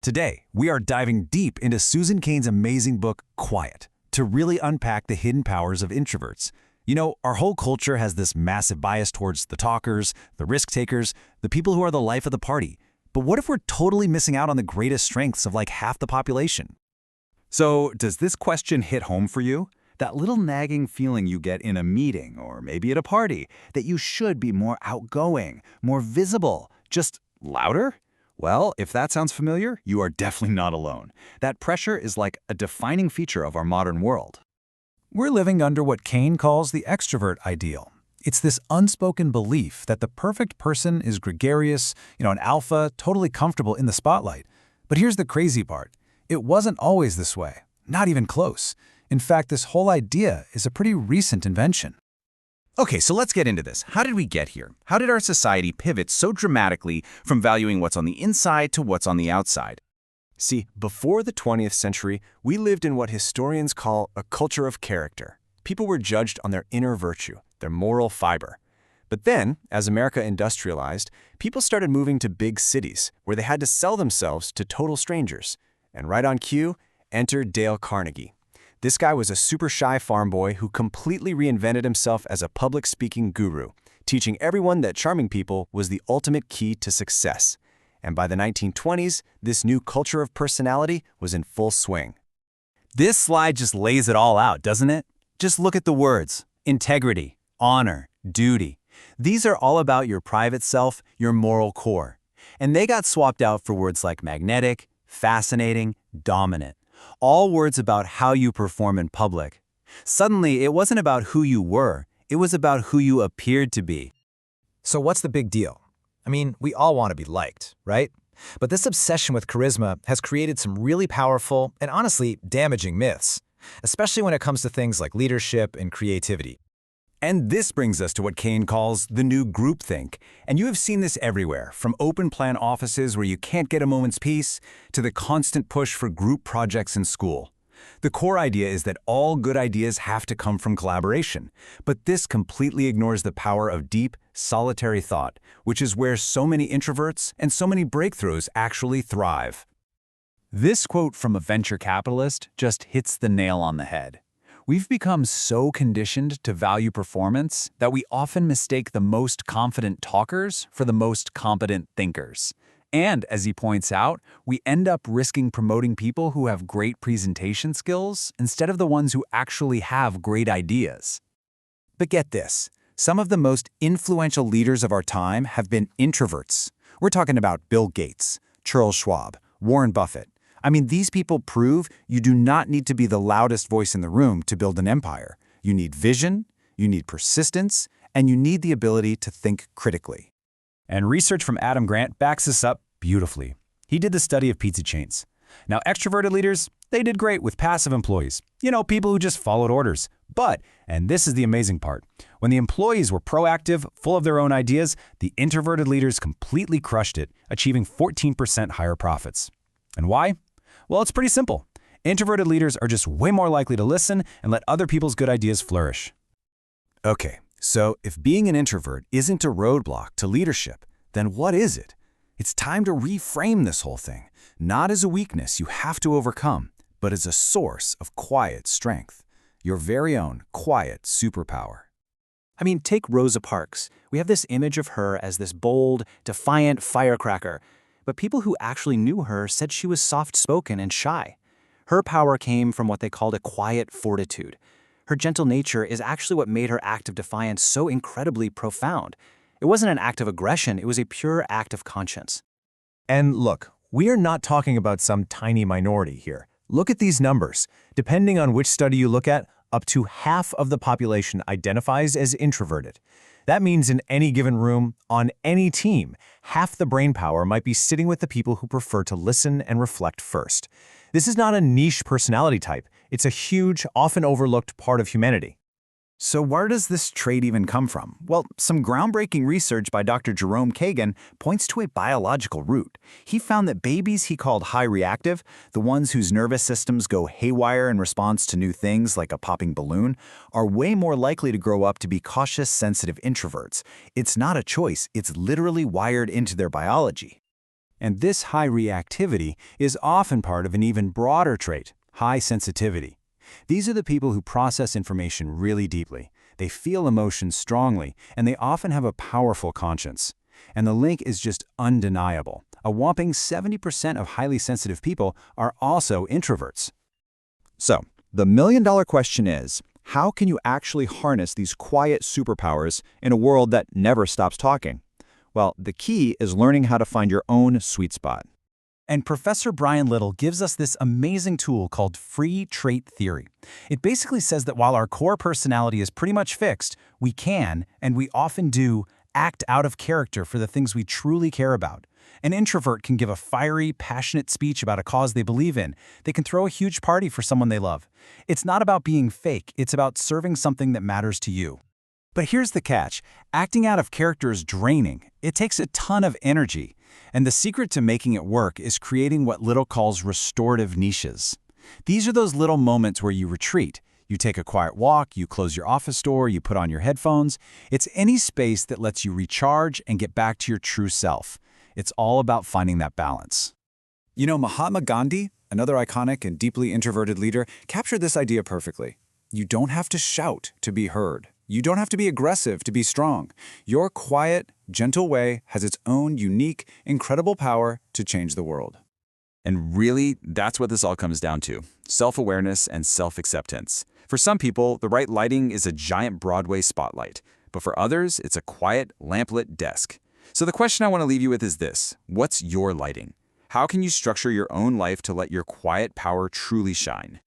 Today, we are diving deep into Susan Cain's amazing book, Quiet, to really unpack the hidden powers of introverts. You know, our whole culture has this massive bias towards the talkers, the risk takers, the people who are the life of the party. But what if we're totally missing out on the greatest strengths of like half the population? So, does this question hit home for you? That little nagging feeling you get in a meeting or maybe at a party that you should be more outgoing, more visible, just louder? Well, if that sounds familiar, you are definitely not alone. That pressure is like a defining feature of our modern world. We're living under what Cain calls the extrovert ideal. It's this unspoken belief that the perfect person is gregarious, an alpha, totally comfortable in the spotlight. But here's the crazy part. It wasn't always this way, not even close. In fact, this whole idea is a pretty recent invention. Okay, so let's get into this. How did we get here? How did our society pivot so dramatically from valuing what's on the inside to what's on the outside? See, before the 20th century, we lived in what historians call a culture of character. People were judged on their inner virtue, their moral fiber. But then, as America industrialized, people started moving to big cities where they had to sell themselves to total strangers. And right on cue, enter Dale Carnegie. This guy was a super shy farm boy who completely reinvented himself as a public speaking guru, teaching everyone that charming people was the ultimate key to success. And by the 1920s, this new culture of personality was in full swing. This slide just lays it all out, doesn't it? Just look at the words: integrity, honor, duty. These are all about your private self, your moral core. And they got swapped out for words like magnetic, fascinating, dominant. All words about how you perform in public. Suddenly, it wasn't about who you were, it was about who you appeared to be. So what's the big deal? I mean, we all want to be liked, right? But this obsession with charisma has created some really powerful and honestly damaging myths, especially when it comes to things like leadership and creativity. And this brings us to what Cain calls the new groupthink. And you have seen this everywhere, from open-plan offices where you can't get a moment's peace, to the constant push for group projects in school. The core idea is that all good ideas have to come from collaboration, but this completely ignores the power of deep, solitary thought, which is where so many introverts and so many breakthroughs actually thrive. This quote from a venture capitalist just hits the nail on the head. We've become so conditioned to value performance that we often mistake the most confident talkers for the most competent thinkers. And, as he points out, we end up risking promoting people who have great presentation skills instead of the ones who actually have great ideas. But get this, some of the most influential leaders of our time have been introverts. We're talking about Bill Gates, Charles Schwab, Warren Buffett. I mean, these people prove you do not need to be the loudest voice in the room to build an empire. You need vision, you need persistence, and you need the ability to think critically. And research from Adam Grant backs this up beautifully. He did the study of pizza chains. Now, extroverted leaders, they did great with passive employees. People who just followed orders. But, and this is the amazing part, when the employees were proactive, full of their own ideas, the introverted leaders completely crushed it, achieving 14% higher profits. And why? Well, it's pretty simple. Introverted leaders are just way more likely to listen and let other people's good ideas flourish. Okay, so if being an introvert isn't a roadblock to leadership, then what is it? It's time to reframe this whole thing, not as a weakness you have to overcome, but as a source of quiet strength, your very own quiet superpower. I mean, take Rosa Parks. We have this image of her as this bold, defiant firecracker. But people who actually knew her said she was soft-spoken and shy. Her power came from what they called a quiet fortitude. Her gentle nature is actually what made her act of defiance so incredibly profound. It wasn't an act of aggression, it was a pure act of conscience. And look, we are not talking about some tiny minority here. Look at these numbers. Depending on which study you look at, up to half of the population identifies as introverted. That means in any given room, on any team, half the brainpower might be sitting with the people who prefer to listen and reflect first. This is not a niche personality type. It's a huge, often overlooked part of humanity. So where does this trait even come from? Well, some groundbreaking research by Dr. Jerome Kagan points to a biological root. He found that babies he called high reactive, the ones whose nervous systems go haywire in response to new things like a popping balloon, are way more likely to grow up to be cautious, sensitive introverts. It's not a choice, it's literally wired into their biology. And this high reactivity is often part of an even broader trait, high sensitivity. These are the people who process information really deeply. They feel emotions strongly, and they often have a powerful conscience. And the link is just undeniable. A whopping 70% of highly sensitive people are also introverts. So, the million-dollar question is, how can you actually harness these quiet superpowers in a world that never stops talking? Well, the key is learning how to find your own sweet spot. And Professor Brian Little gives us this amazing tool called free trait theory. It basically says that while our core personality is pretty much fixed, we can, and we often do, act out of character for the things we truly care about. An introvert can give a fiery, passionate speech about a cause they believe in. They can throw a huge party for someone they love. It's not about being fake, it's about serving something that matters to you. But here's the catch. Acting out of character is draining. It takes a ton of energy. And the secret to making it work is creating what Little calls restorative niches. These are those little moments where you retreat. You take a quiet walk, you close your office door, you put on your headphones. It's any space that lets you recharge and get back to your true self. It's all about finding that balance. You know, Mahatma Gandhi, another iconic and deeply introverted leader, captured this idea perfectly. You don't have to shout to be heard. You don't have to be aggressive to be strong. Your quiet, gentle way has its own unique, incredible power to change the world. And really, that's what this all comes down to: self-awareness and self-acceptance. For some people, the right lighting is a giant Broadway spotlight, but for others, it's a quiet, lamplit desk. So the question I want to leave you with is this: what's your lighting? How can you structure your own life to let your quiet power truly shine?